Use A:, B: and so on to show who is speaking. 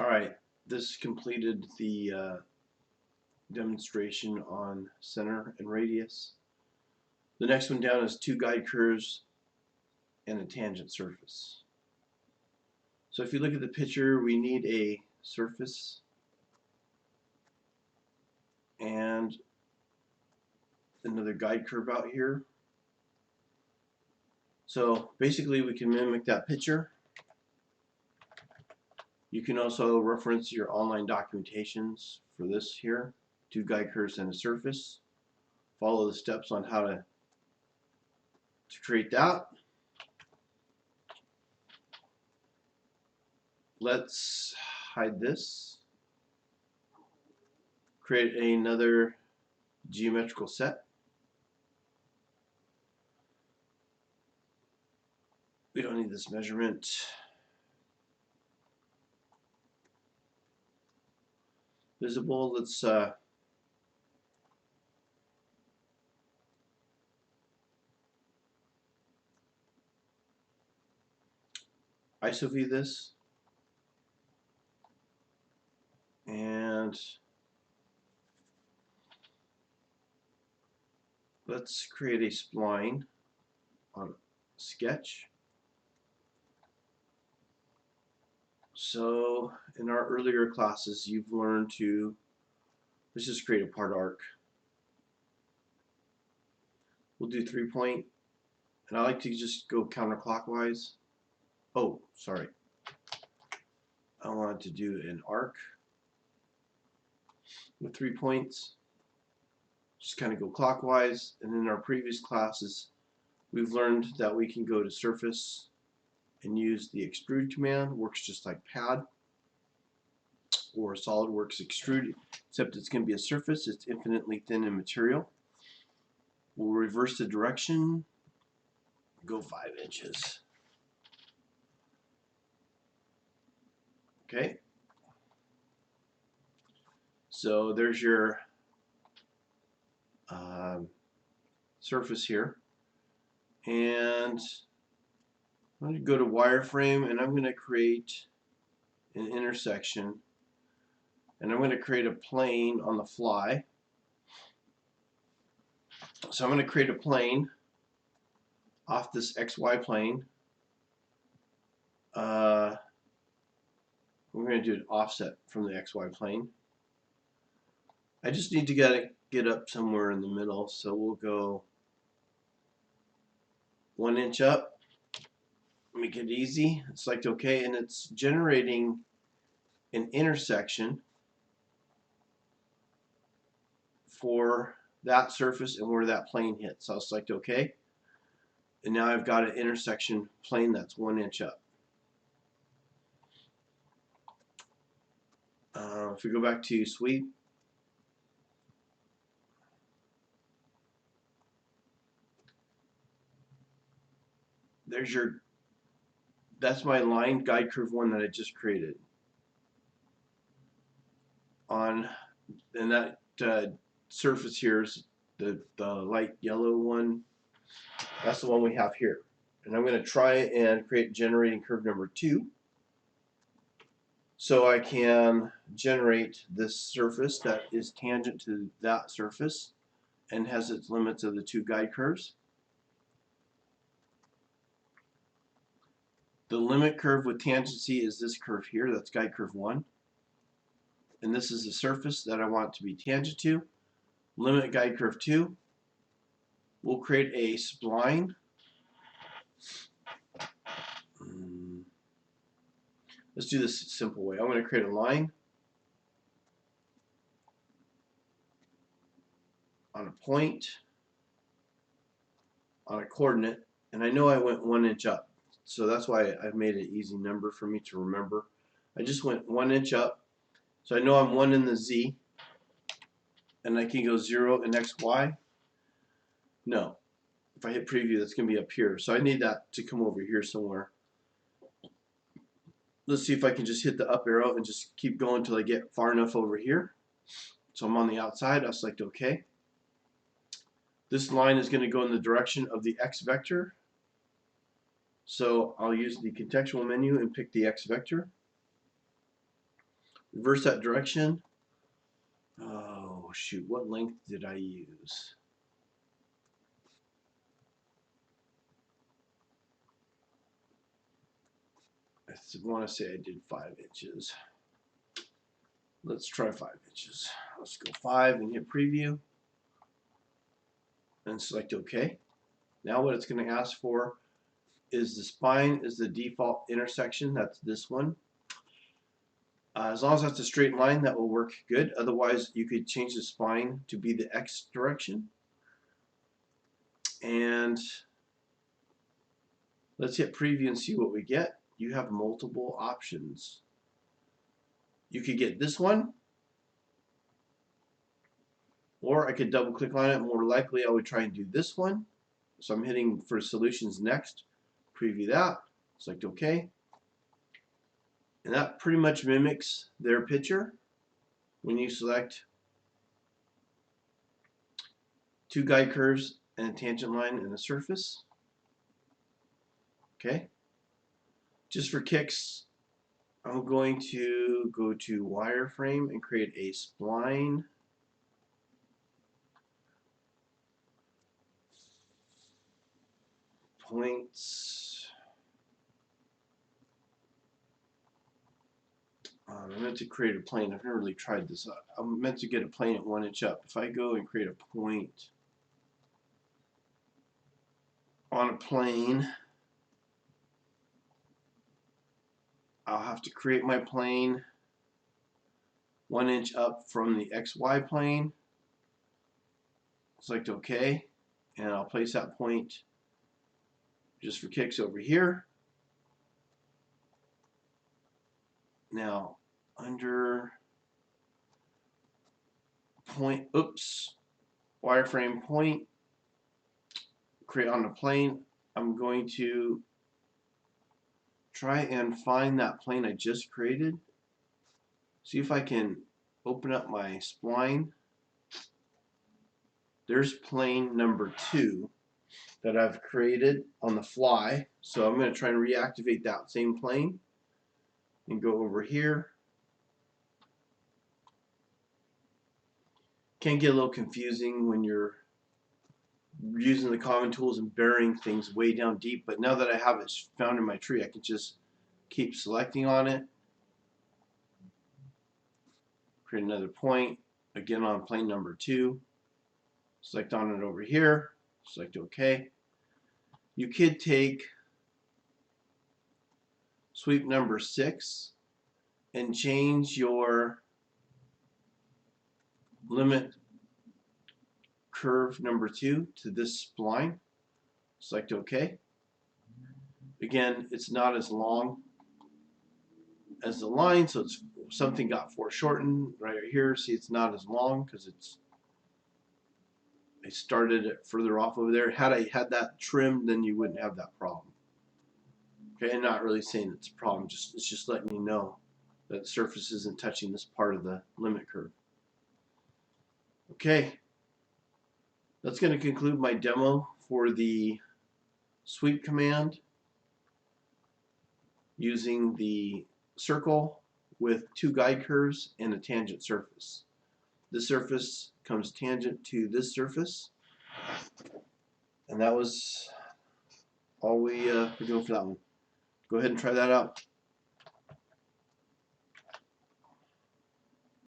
A: Alright, this completed the demonstration on center and radius. The next one down is two guide curves and a tangent surface. So if you look at the picture, we need a surface and another guide curve out here. So basically we can mimic that picture. You can also reference your online documentations for this here. Two guide curves and a surface. Follow the steps on how to create that. Let's hide this. Create another geometrical set. We don't need this measurement. Visible, let's ISO view this, and let's create a spline on sketch. So in our earlier classes you've learned to, let's just create a part arc. We'll do 3-point, and I like to just go counterclockwise. Oh, sorry. I want to do an arc with 3 points. Just kind of go clockwise, and in our previous classes we've learned that we can go to surface and use the extrude command. Works just like pad or SolidWorks extrude, except it's going to be a surface. It's infinitely thin in material. We'll reverse the direction, go 5 inches. Okay, so there's your surface here, and I'm going to go to wireframe, and I'm going to create an intersection, and I'm going to create a plane on the fly. So I'm going to create a plane off this XY plane. We're going to do an offset from the XY plane. I just need to get up somewhere in the middle, so we'll go 1 inch up. Make it easy. Select OK, and it's generating an intersection for that surface and where that plane hits. So I'll select OK, and now I've got an intersection plane that's 1 inch up. If we go back to sweep, there's your, that's my line guide curve one that I just created. On, and that surface here is the light yellow one. That's the one we have here. And I'm going to try and create generating curve number 2. So I can generate this surface that is tangent to that surface and has its limits of the 2 guide curves. The limit curve with tangency is this curve here, that's guide curve 1. And this is the surface that I want to be tangent to. Limit guide curve 2. We'll create a spline. Let's do this a simple way. I'm going to create a line on a point, on a coordinate, and I know I went 1 inch up. So that's why I've made an easy number for me to remember. I just went 1 inch up. So I know I'm 1 in the Z, and I can go 0 in XY. No. If I hit preview, that's going to be up here. So I need that to come over here somewhere. Let's see if I can just hit the up arrow and just keep going until I get far enough over here. So I'm on the outside. I'll select OK. This line is going to go in the direction of the X vector. So I'll use the contextual menu and pick the X vector. reverse that direction. Oh shoot, what length did I use? I want to say I did 5 inches. Let's try 5 inches. Let's go 5 and hit preview and select OK. Now what it's going to ask for is the spine is the default intersection. That's this one. As long as that's a straight line, that will work good. Otherwise, you could change the spine to be the X direction. And let's hit preview and see what we get. You have multiple options. You could get this one, or I could double click on it. More likely, I would try and do this one. So I'm hitting for solutions next. Preview that. Select OK. And that pretty much mimics their picture when you select 2 guide curves and a tangent line and a surface. Okay. Just for kicks, I'm going to go to Wireframe and create a spline. Points. I meant to create a plane. I've never really tried this. I'm meant to get a plane at 1 inch up. If I go and create a point on a plane, I'll have to create my plane 1 inch up from the XY plane. Select OK, and I'll place that point just for kicks over here. Now, under point, wireframe point, create on the plane, I'm going to try and find that plane I just created. See if I can open up my spline. There's plane number 2 that I've created on the fly. So I'm going to try and reactivate that same plane and go over here. Can get a little confusing when you're using the common tools and burying things way down deep, but now that I have it found in my tree, I can just keep selecting on it, create another point, again on plane number 2, select on it over here, select OK. You could take sweep number 6 and change your limit curve number 2 to this spline. Select OK. Again, it's not as long as the line, so it's something got foreshortened right here. See, it's not as long because I started it further off over there. Had I had that trimmed, then you wouldn't have that problem. Okay, I'm not really saying it's a problem. It's just letting you know that the surface isn't touching this part of the limit curve. Okay, that's going to conclude my demo for the sweep command using the circle with 2 guide curves and a tangent surface. This surface comes tangent to this surface, and that was all we were doing for that one. Go ahead and try that out.